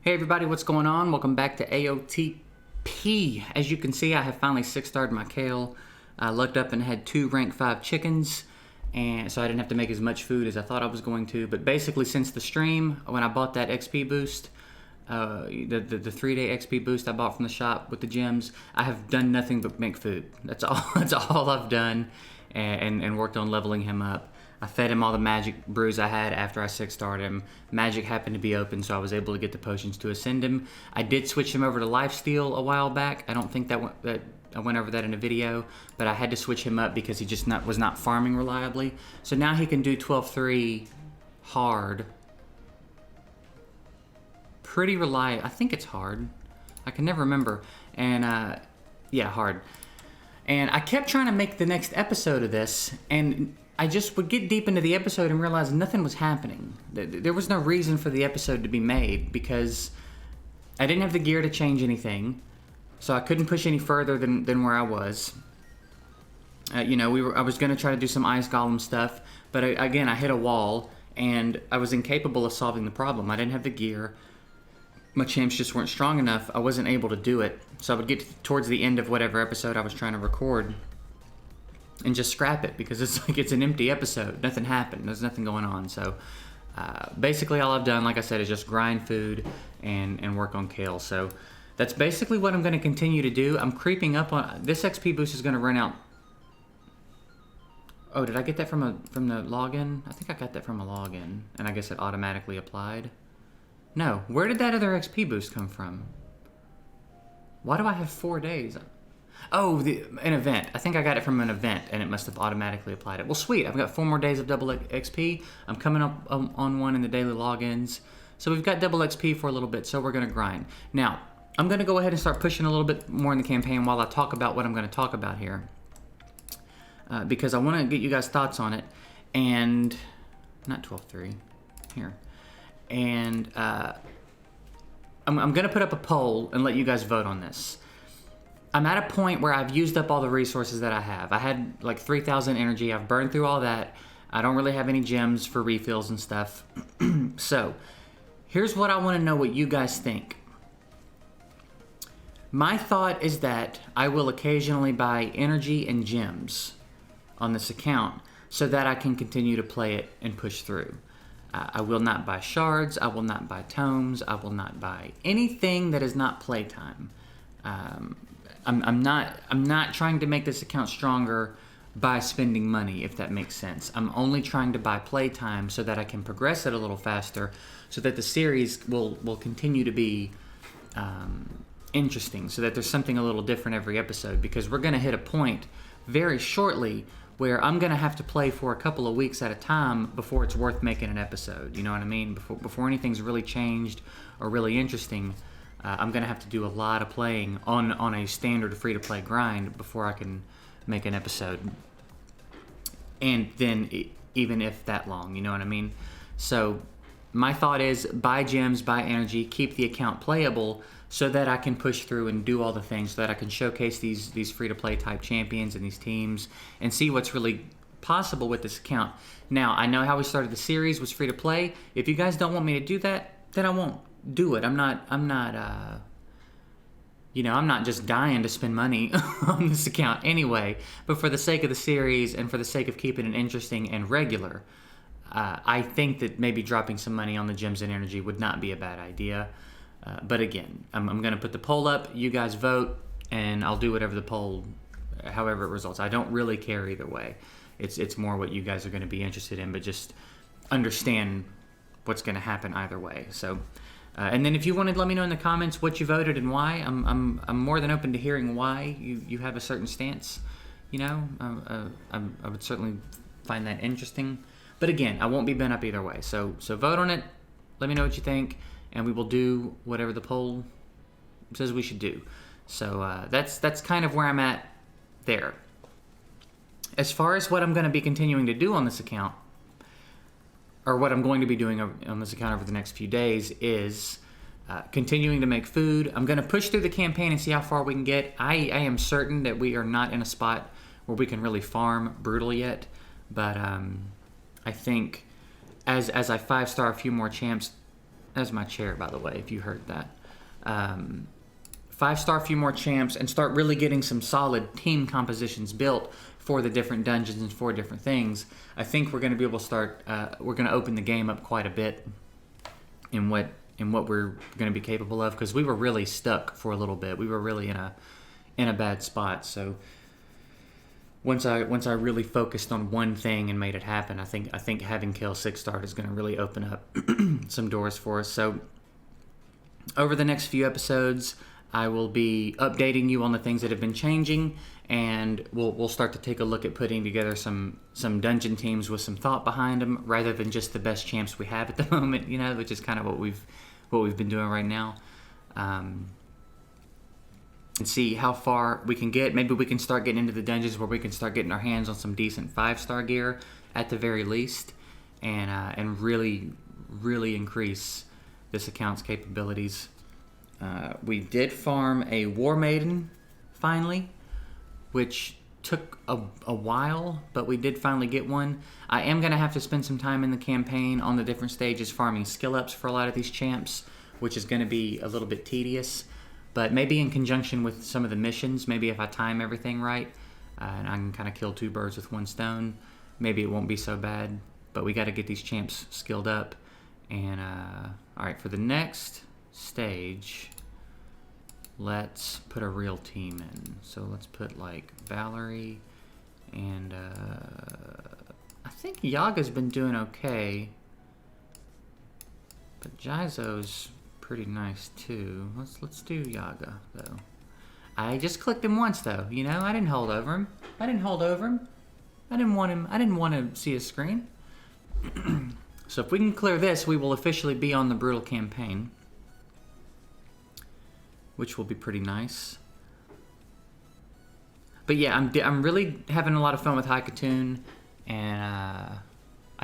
Hey everybody, what's going on? Welcome back to AotP. As you can see, I have finally 6-starred my Kael. I looked up and had 2 rank 5 chickens, and so I didn't have to make as much food as I thought I was going to. But basically, since the stream, when I bought that XP boost, the 3-day XP boost I bought from the shop with the gems, I have done nothing but make food. That's all. That's all I've done, and worked on leveling him up. I fed him all the magic brews I had after I 6-starred him. Magic happened to be open, so I was able to get the potions to ascend him. I did switch him over to lifesteal a while back. I don't think that I went over that in a video, but I had to switch him up because he just was not farming reliably. So now he can do 12-3 hard. Pretty reliable. I think it's hard. I can never remember. And yeah, hard. And I kept trying to make the next episode of this, and I just would get deep into the episode and realize nothing was happening. There was no reason for the episode to be made because I didn't have the gear to change anything, so I couldn't push any further than where I was. I was going to try to do some ice golem stuff, but again, I hit a wall and I was incapable of solving the problem. I didn't have the gear. My champs just weren't strong enough. I wasn't able to do it. So I would get towards the end of whatever episode I was trying to record and just scrap it because it's like it's an empty episode. Nothing happened. There's nothing going on. So basically all I've done, like I said, is just grind food and work on Kael. So that's basically what I'm going to continue to do. I'm creeping up on... This XP boost is going to run out... Oh, did I get that from the login? I think I got that from a login, and I guess it automatically applied. No. Where did that other XP boost come from? Why do I have 4 days? Oh, an event. I think I got it from an event, and it must have automatically applied it. Well, sweet. I've got 4 more days of double XP. I'm coming up on one in the daily logins. So we've got double XP for a little bit, so we're going to grind. Now, I'm going to go ahead and start pushing a little bit more in the campaign while I talk about what I'm going to talk about here. Because I want to get you guys' thoughts on it. And... Not 12-3. Here. And I'm going to put up a poll and let you guys vote on this. I'm at a point where I've used up all the resources that I have. I had like 3,000 energy. I've burned through all that. I don't really have any gems for refills and stuff. So, here's what I want to know what you guys think. My thought is that I will occasionally buy energy and gems on this account so that I can continue to play it and push through. I will not buy shards. I will not buy tomes. I will not buy anything that is not playtime. I'm not trying to make this account stronger by spending money, if that makes sense. I'm only trying to buy playtime so that I can progress it a little faster, so that the series will continue to be interesting, so that there's something a little different every episode. Because we're going to hit a point very shortly where I'm going to have to play for a couple of weeks at a time before it's worth making an episode. You know what I mean? Before anything's really changed or really interesting, I'm going to have to do a lot of playing on a standard free-to-play grind before I can make an episode. And then even if that long, you know what I mean? So my thought is buy gems, buy energy, keep the account playable so that I can push through and do all the things, so that I can showcase these free-to-play type champions and these teams and see what's really possible with this account. Now, I know how we started the series was free-to-play. If you guys don't want me to do that, then I won't do it. I'm not just dying to spend money on this account anyway, but for the sake of the series and for the sake of keeping it interesting and regular, I think that maybe dropping some money on the gems and energy would not be a bad idea. But again, I'm going to put the poll up, you guys vote, and I'll do whatever the poll, however it results. I don't really care either way. It's more what you guys are going to be interested in, but just understand what's going to happen either way. So, and then if you wanted to let me know in the comments what you voted and why, I'm more than open to hearing why you have a certain stance. You know, I would certainly find that interesting. But again, I won't be bent up either way. So vote on it. Let me know what you think, and we will do whatever the poll says we should do. So that's kind of where I'm at there. As far as what I'm going to be continuing to do on this account, or what I'm going to be doing on this account over the next few days, is continuing to make food. I'm going to push through the campaign and see how far we can get. I am certain that we are not in a spot where we can really farm brutal yet, but I think as I 5-star a few more champs, That's my chair, by the way, if you heard that. 5-star, few more champs, and start really getting some solid team compositions built for the different dungeons and for different things. I think we're going to be able to start. We're going to open the game up quite a bit in what we're going to be capable of, because we were really stuck for a little bit. We were really in a bad spot. So once I really focused on one thing and made it happen, I think having Kael 6-star is going to really open up some doors for us. So over the next few episodes, I will be updating you on the things that have been changing, and we'll start to take a look at putting together some dungeon teams with some thought behind them, rather than just the best champs we have at the moment, which is kind of what we've been doing right now. And see how far we can get. Maybe we can start getting into the dungeons where we can start getting our hands on some decent 5-star gear at the very least, and really, really increase this account's capabilities. We did farm a War Maiden, finally, which took a while, but we did finally get one. I am going to have to spend some time in the campaign on the different stages farming skill ups for a lot of these champs, which is going to be a little bit tedious, but maybe in conjunction with some of the missions, maybe if I time everything right, and I can kind of kill 2 birds with 1 stone, maybe it won't be so bad. But we got to get these champs skilled up. And all right, for the next stage, let's put a real team in. So let's put like Valerie, and I think Yaga's been doing okay, but Jaizo's pretty nice too. Let's do Yaga though. I just clicked him once though. I didn't hold over him. I didn't want him. I didn't want to see his screen. So if we can clear this, we will officially be on the brutal campaign, which will be pretty nice. But yeah, I'm really having a lot of fun with Haikatoon, and I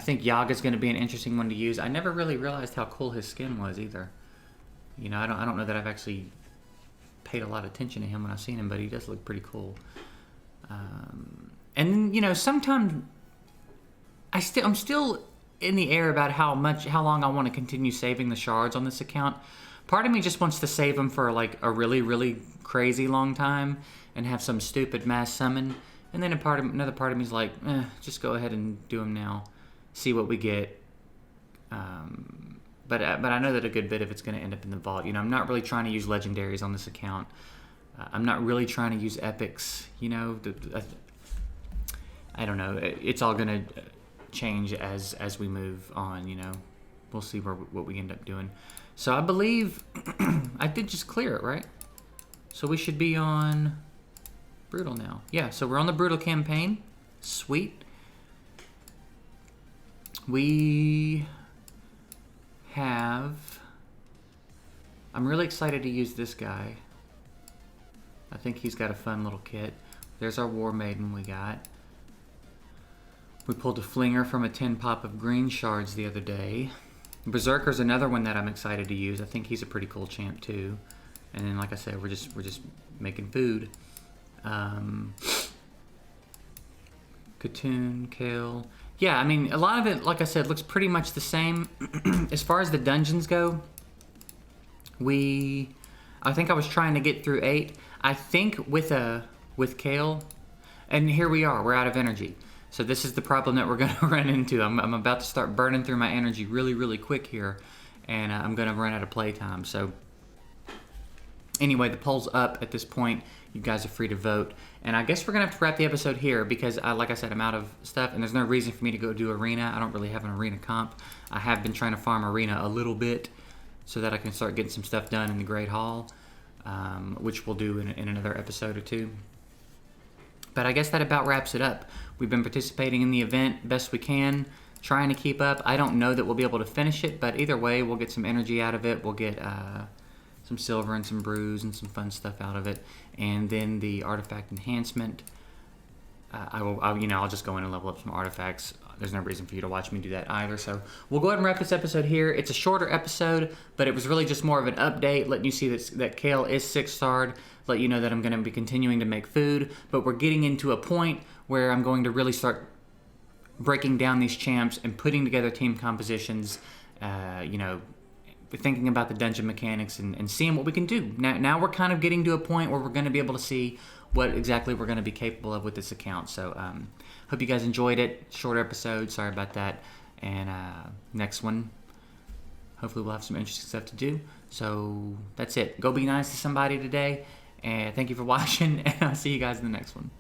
think Yaga's going to be an interesting one to use. I never really realized how cool his skin was either. I don't know that I've actually paid a lot of attention to him when I've seen him, but he does look pretty cool. And then, sometimes I'm still in the air about how long I want to continue saving the shards on this account. Part of me just wants to save them for like a really, really crazy long time and have some stupid mass summon. And then another part of me is like, just go ahead and do them now, see what we get. But I know that a good bit of it's going to end up in the vault. I'm not really trying to use legendaries on this account. I'm not really trying to use epics. I don't know. It's all going to change as we move on. We'll see what we end up doing. So I believe I did just clear it, right? So we should be on brutal now. Yeah. So we're on the brutal campaign. Sweet. We have. I'm really excited to use this guy. I think he's got a fun little kit. There's our War Maiden we got. We pulled a Flinger from a 10 pop of green shards the other day. Berserker's another one that I'm excited to use. I think he's a pretty cool champ too. And then, like I said, we're just making food. Katoon, Kael. Yeah, I mean, a lot of it, like I said, looks pretty much the same. As far as the dungeons go, I think I was trying to get through 8. I think with Kael, and here we are, we're out of energy. So this is the problem that we're going to run into. I'm about to start burning through my energy really, really quick here, and I'm going to run out of playtime. So anyway, the poll's up at this point. You guys are free to vote. And I guess we're going to have to wrap the episode here because, like I said, I'm out of stuff, and there's no reason for me to go do arena. I don't really have an arena comp. I have been trying to farm arena a little bit so that I can start getting some stuff done in the Great Hall, which we'll do in another episode or two. But I guess that about wraps it up. We've been participating in the event best we can, trying to keep up. I don't know that we'll be able to finish it, but either way, we'll get some energy out of it. We'll get some silver and some brews and some fun stuff out of it. And then the artifact enhancement, I'll just go in and level up some artifacts. There's no reason for you to watch me do that either. So we'll go ahead and wrap this episode here. It's a shorter episode, but it was really just more of an update, letting you see that Kael is 6-starred, let you know that I'm going to be continuing to make food, but we're getting into a point where I'm going to really start breaking down these champs and putting together team compositions, thinking about the dungeon mechanics and seeing what we can do. Now we're kind of getting to a point where we're going to be able to see what exactly we're going to be capable of with this account. So hope you guys enjoyed it. Short episode. Sorry about that. And next one, hopefully we'll have some interesting stuff to do. So that's it. Go be nice to somebody today. And thank you for watching. And I'll see you guys in the next one.